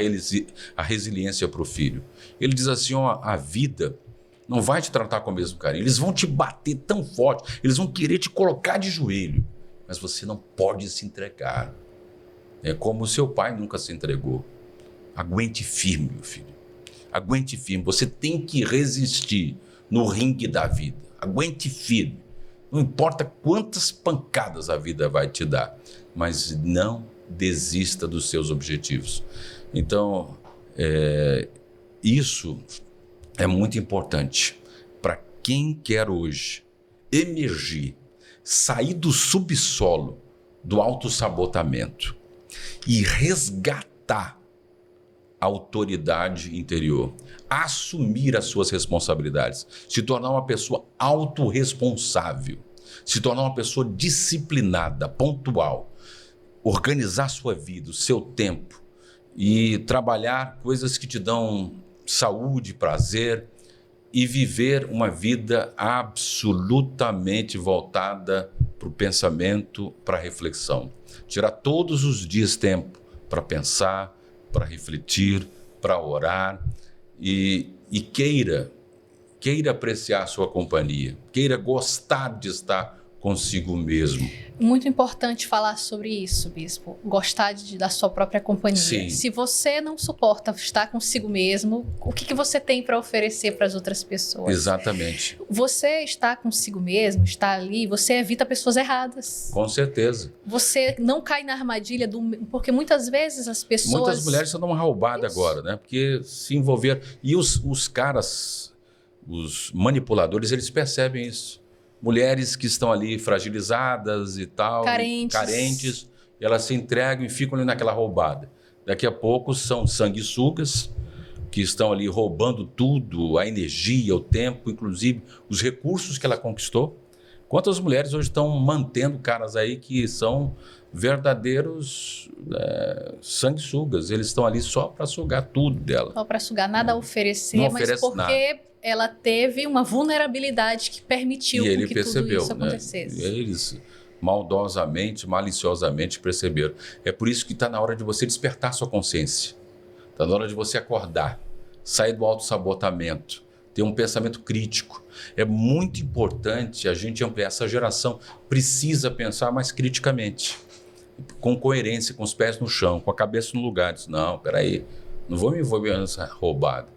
a resiliência para o filho. Ele diz assim, ó, a vida não vai te tratar com o mesmo carinho. Eles vão te bater tão forte, eles vão querer te colocar de joelho, mas você não pode se entregar. É como o seu pai nunca se entregou. Aguente firme, meu filho. Aguente firme. Você tem que resistir no ringue da vida. Aguente firme. Não importa quantas pancadas a vida vai te dar, mas não desista dos seus objetivos. Então, isso é muito importante para quem quer hoje emergir, sair do subsolo do autossabotamento e resgatar a autoridade interior, assumir as suas responsabilidades, se tornar uma pessoa autorresponsável, se tornar uma pessoa disciplinada, pontual, organizar sua vida, o seu tempo e trabalhar coisas que te dão saúde, prazer e viver uma vida absolutamente voltada para o pensamento, para a reflexão. Tirar todos os dias tempo para pensar, para refletir, para orar e queira apreciar a sua companhia, queira gostar de estar consigo mesmo. Muito importante falar sobre isso, Bispo. Gostar da sua própria companhia. Sim. Se você não suporta estar consigo mesmo, o que você tem para oferecer para as outras pessoas? Exatamente. Você está consigo mesmo, está ali, você evita pessoas erradas. Com certeza. Você não cai na armadilha porque muitas vezes as pessoas... Muitas mulheres estão numa roubada agora, né? Porque se envolveram. E os caras, os manipuladores, eles percebem isso. Mulheres que estão ali fragilizadas e tal, carentes, elas se entregam e ficam ali naquela roubada. Daqui a pouco são sanguessugas que estão ali roubando tudo, a energia, o tempo, inclusive os recursos que ela conquistou. Quantas mulheres hoje estão mantendo caras aí que são verdadeiros sanguessugas? Eles estão ali só para sugar tudo dela. Só para sugar, nada a oferecer, Não mas oferece porque... nada. Ela teve uma vulnerabilidade que permitiu que tudo isso acontecesse. E eles maldosamente, maliciosamente perceberam. É por isso que está na hora de você despertar sua consciência. Está na hora de você acordar, sair do autossabotamento, ter um pensamento crítico. É muito importante a gente ampliar. Essa geração precisa pensar mais criticamente, com coerência, com os pés no chão, com a cabeça no lugar. Diz, não, peraí, não vou me envolver nessa roubada.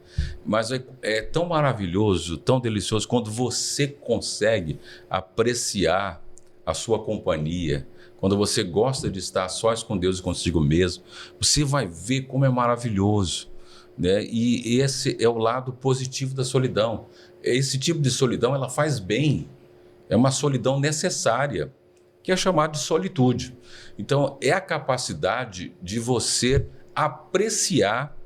Mas é tão maravilhoso, tão delicioso, quando você consegue apreciar a sua companhia, quando você gosta de estar sós com Deus e consigo mesmo, você vai ver como é maravilhoso, né? E esse é o lado positivo da solidão. Esse tipo de solidão, ela faz bem, é uma solidão necessária, que é chamada de solitude. Então, é a capacidade de você apreciar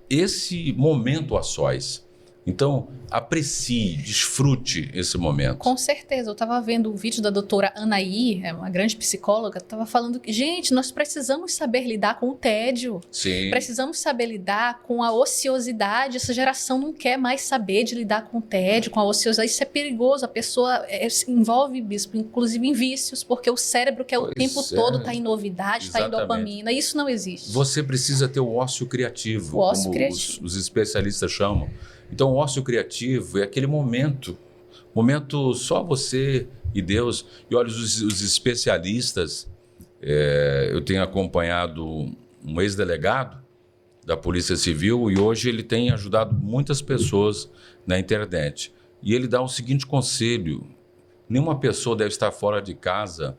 esse momento a sós. Então, aprecie, desfrute esse momento. Com certeza. Eu estava vendo o vídeo da doutora Anaí, é uma grande psicóloga, estava falando que, gente, nós precisamos saber lidar com o tédio. Sim. Precisamos saber lidar com a ociosidade. Essa geração não quer mais saber de lidar com o tédio, com a ociosidade. Isso é perigoso. A pessoa se envolve, bispo, inclusive em vícios, porque o cérebro quer o tempo todo estar em novidade, estar em dopamina. Isso não existe. Você precisa ter o ócio criativo, como os especialistas chamam. Então, o ócio criativo é aquele momento só você e Deus. E olha, os especialistas, eu tenho acompanhado um ex-delegado da Polícia Civil e hoje ele tem ajudado muitas pessoas na internet. E ele dá o seguinte conselho: nenhuma pessoa deve estar fora de casa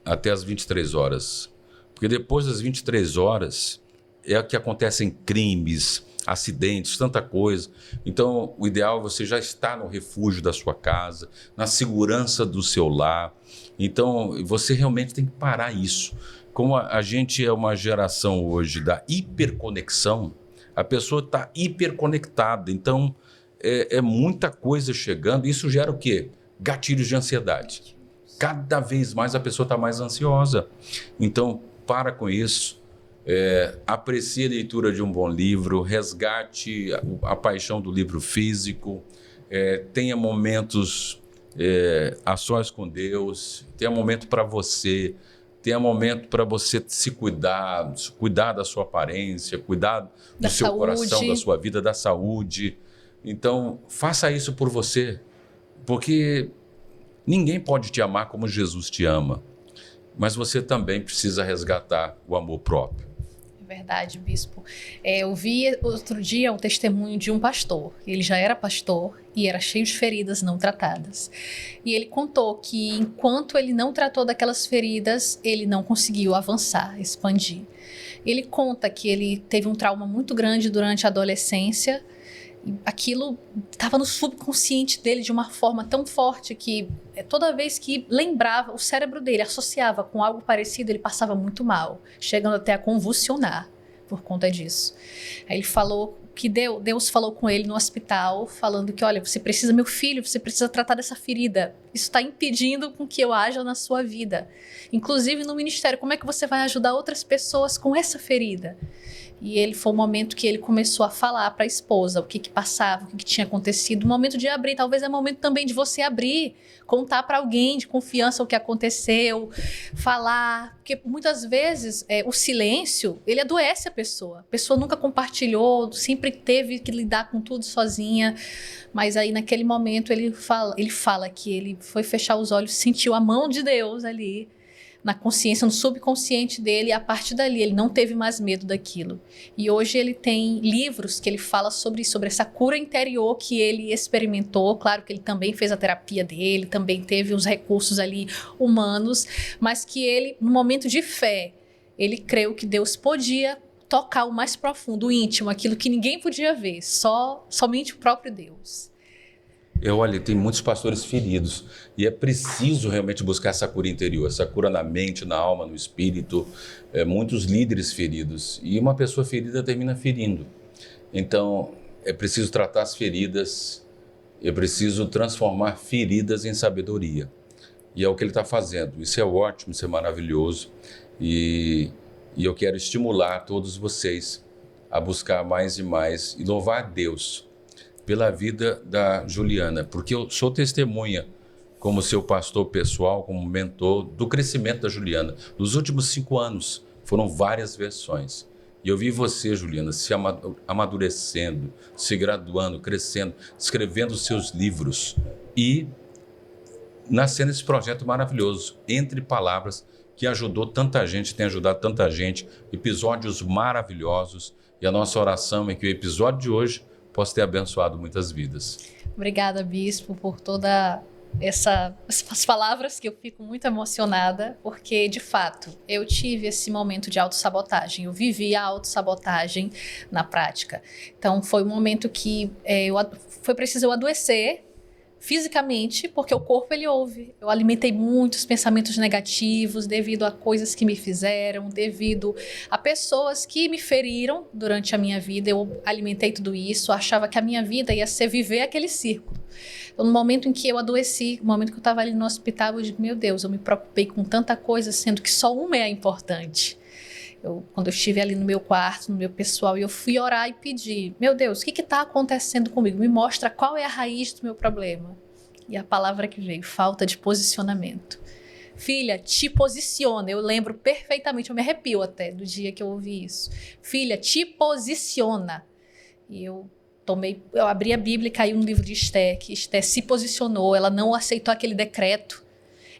até as 23 horas. Porque depois das 23 horas é que acontecem crimes, acidentes, tanta coisa. Então, o ideal é você já estar no refúgio da sua casa, na segurança do seu lar. Então, você realmente tem que parar isso. Como a gente é uma geração hoje da hiperconexão, a pessoa está hiperconectada. Então, é muita coisa chegando. Isso gera o quê? Gatilhos de ansiedade. Cada vez mais a pessoa está mais ansiosa. Então, para com isso. Aprecie a leitura de um bom livro, resgate a paixão do livro físico, tenha momentos a sós com Deus, tenha momento para você, tenha momento para você se cuidar da sua aparência, cuidar do seu coração, da sua vida, da saúde. Então, faça isso por você, porque ninguém pode te amar como Jesus te ama, mas você também precisa resgatar o amor próprio. Verdade, bispo. Eu vi outro dia um testemunho de um pastor. Ele já era pastor e era cheio de feridas não tratadas. E ele contou que enquanto ele não tratou daquelas feridas, ele não conseguiu avançar, expandir. Ele conta que ele teve um trauma muito grande durante a adolescência. E aquilo estava no subconsciente dele de uma forma tão forte que toda vez que lembrava, o cérebro dele associava com algo parecido, ele passava muito mal, chegando até a convulsionar por conta disso. Aí ele falou que Deus falou com ele no hospital, falando que, olha, você precisa, meu filho, você precisa tratar dessa ferida. Isso está impedindo com que eu haja na sua vida. Inclusive no ministério, como é que você vai ajudar outras pessoas com essa ferida? E foi o momento que ele começou a falar para a esposa o que passava, o que tinha acontecido. O momento de abrir, talvez é o momento também de você abrir, contar para alguém de confiança o que aconteceu, falar. Porque muitas vezes o silêncio, ele adoece a pessoa. A pessoa nunca compartilhou, sempre teve que lidar com tudo sozinha. Mas aí naquele momento ele fala que ele foi fechar os olhos, sentiu a mão de Deus ali, na consciência, no subconsciente dele, e a partir dali ele não teve mais medo daquilo. E hoje ele tem livros que ele fala sobre essa cura interior que ele experimentou. Claro que ele também fez a terapia dele, também teve os recursos ali humanos, mas que ele, no momento de fé, ele creu que Deus podia tocar o mais profundo, o íntimo, aquilo que ninguém podia ver, somente o próprio Deus. Olha, tem muitos pastores feridos e é preciso realmente buscar essa cura interior, essa cura na mente, na alma, no espírito. Muitos líderes feridos e uma pessoa ferida termina ferindo. Então, é preciso tratar as feridas, é preciso transformar feridas em sabedoria. E é o que ele está fazendo. Isso é ótimo, isso é maravilhoso. E eu quero estimular todos vocês a buscar mais e mais e louvar a Deus pela vida da Juliana, porque eu sou testemunha, como seu pastor pessoal, como mentor, do crescimento da Juliana. Nos últimos 5 anos, foram várias versões. E eu vi você, Juliana, se amadurecendo, se graduando, crescendo, escrevendo os seus livros e nascendo esse projeto maravilhoso, Entre Palavras, que ajudou tanta gente, tem ajudado tanta gente, episódios maravilhosos. E a nossa oração é que o episódio de hoje possa ter abençoado muitas vidas. Obrigada, Bispo, por toda essas palavras, que eu fico muito emocionada, porque, de fato, eu tive esse momento de autossabotagem, eu vivi a autossabotagem na prática. Então, foi um momento que foi preciso eu adoecer fisicamente, porque o corpo ele ouve. Eu alimentei muitos pensamentos negativos devido a coisas que me fizeram, devido a pessoas que me feriram durante a minha vida. Eu alimentei tudo isso, achava que a minha vida ia ser viver aquele círculo. Então, no momento em que eu adoeci, no momento que eu estava ali no hospital, eu digo, meu Deus, eu me preocupei com tanta coisa, sendo que só uma é importante. Quando eu estive ali no meu quarto, no meu pessoal, eu fui orar e pedir, meu Deus, o que está acontecendo comigo? Me mostra qual é a raiz do meu problema. E a palavra que veio, falta de posicionamento. Filha, te posiciona. Eu lembro perfeitamente, eu me arrepio até do dia que eu ouvi isso. Filha, te posiciona. E eu abri a Bíblia e caiu no livro de Esté, que Esté se posicionou, ela não aceitou aquele decreto.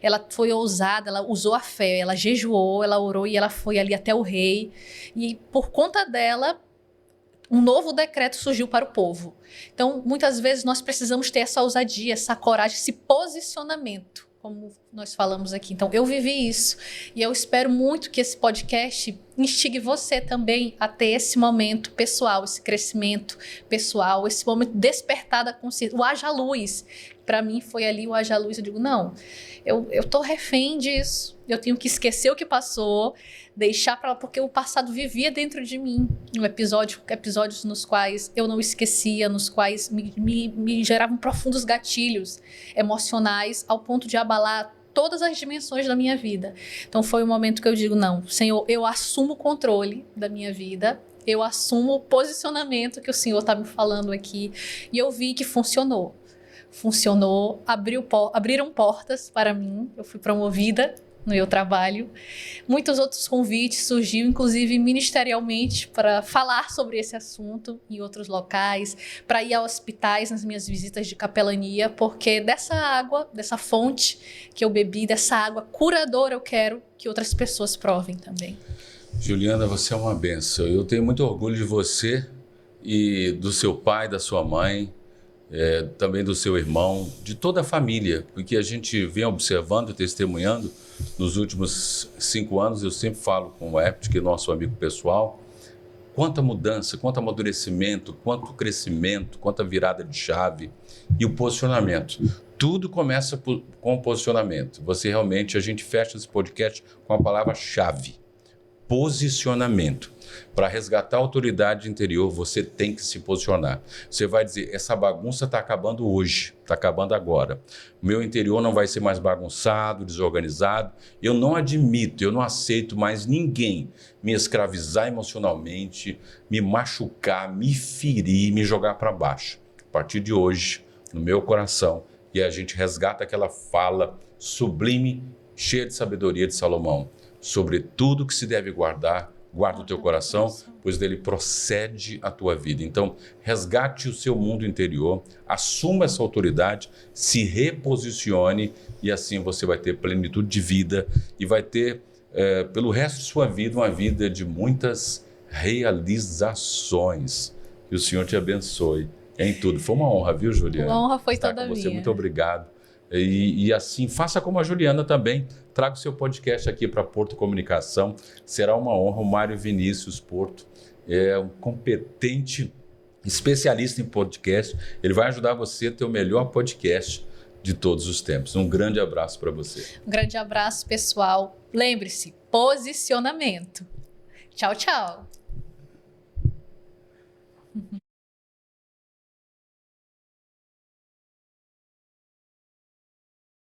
Ela foi ousada, ela usou a fé, ela jejuou, ela orou e ela foi ali até o rei. E por conta dela, um novo decreto surgiu para o povo. Então, muitas vezes nós precisamos ter essa ousadia, essa coragem, esse posicionamento, como nós falamos aqui. Então, eu vivi isso. E eu espero muito que esse podcast instigue você também a ter esse momento pessoal, esse crescimento pessoal, esse momento despertar da consciência. O haja luz. Para mim foi ali o haja luz. Eu digo, não, eu tô refém disso. Eu tenho que esquecer o que passou, deixar para lá, porque o passado vivia dentro de mim. Episódios nos quais eu não esquecia, nos quais me geravam profundos gatilhos emocionais ao ponto de abalar todas as dimensões da minha vida. Então foi o momento que eu digo, não, Senhor, eu assumo o controle da minha vida, eu assumo o posicionamento que o Senhor está me falando aqui, e eu vi que funcionou. Abriram portas para mim, eu fui promovida no meu trabalho. Muitos outros convites surgiram, inclusive ministerialmente, para falar sobre esse assunto em outros locais, para ir a hospitais nas minhas visitas de capelania, porque dessa água, dessa fonte que eu bebi, dessa água curadora, eu quero que outras pessoas provem também. Juliana, você é uma bênção. Eu tenho muito orgulho de você e do seu pai, da sua mãe, também do seu irmão, de toda a família, porque a gente vem observando e testemunhando nos últimos 5 anos. Eu sempre falo com o Hept, que é nosso amigo pessoal, quanta mudança, quanto amadurecimento, quanto crescimento, quanta virada de chave e o posicionamento. Tudo começa com o posicionamento. A gente fecha esse podcast com a palavra-chave, posicionamento. Para resgatar a autoridade interior, você tem que se posicionar. Você vai dizer, essa bagunça está acabando hoje, está acabando agora. O meu interior não vai ser mais bagunçado, desorganizado. Eu não admito, eu não aceito mais ninguém me escravizar emocionalmente, me machucar, me ferir, me jogar para baixo. A partir de hoje, no meu coração, e a gente resgata aquela fala sublime, cheia de sabedoria de Salomão, sobre tudo que se deve guarda o teu coração, pois dele procede a tua vida. Então, resgate o seu mundo interior, assuma essa autoridade, se reposicione e assim você vai ter plenitude de vida e vai ter, pelo resto de sua vida, uma vida de muitas realizações. Que o Senhor te abençoe em tudo. Foi uma honra, viu, Juliana? Uma honra foi estar toda com você. minha. Muito obrigado. E assim, faça como a Juliana também. Traga o seu podcast aqui para Porto Comunicação. Será uma honra. O Mário Vinícius Porto é um competente especialista em podcast. Ele vai ajudar você a ter o melhor podcast de todos os tempos. Um grande abraço para você. Um grande abraço, pessoal. Lembre-se, posicionamento. Tchau, tchau.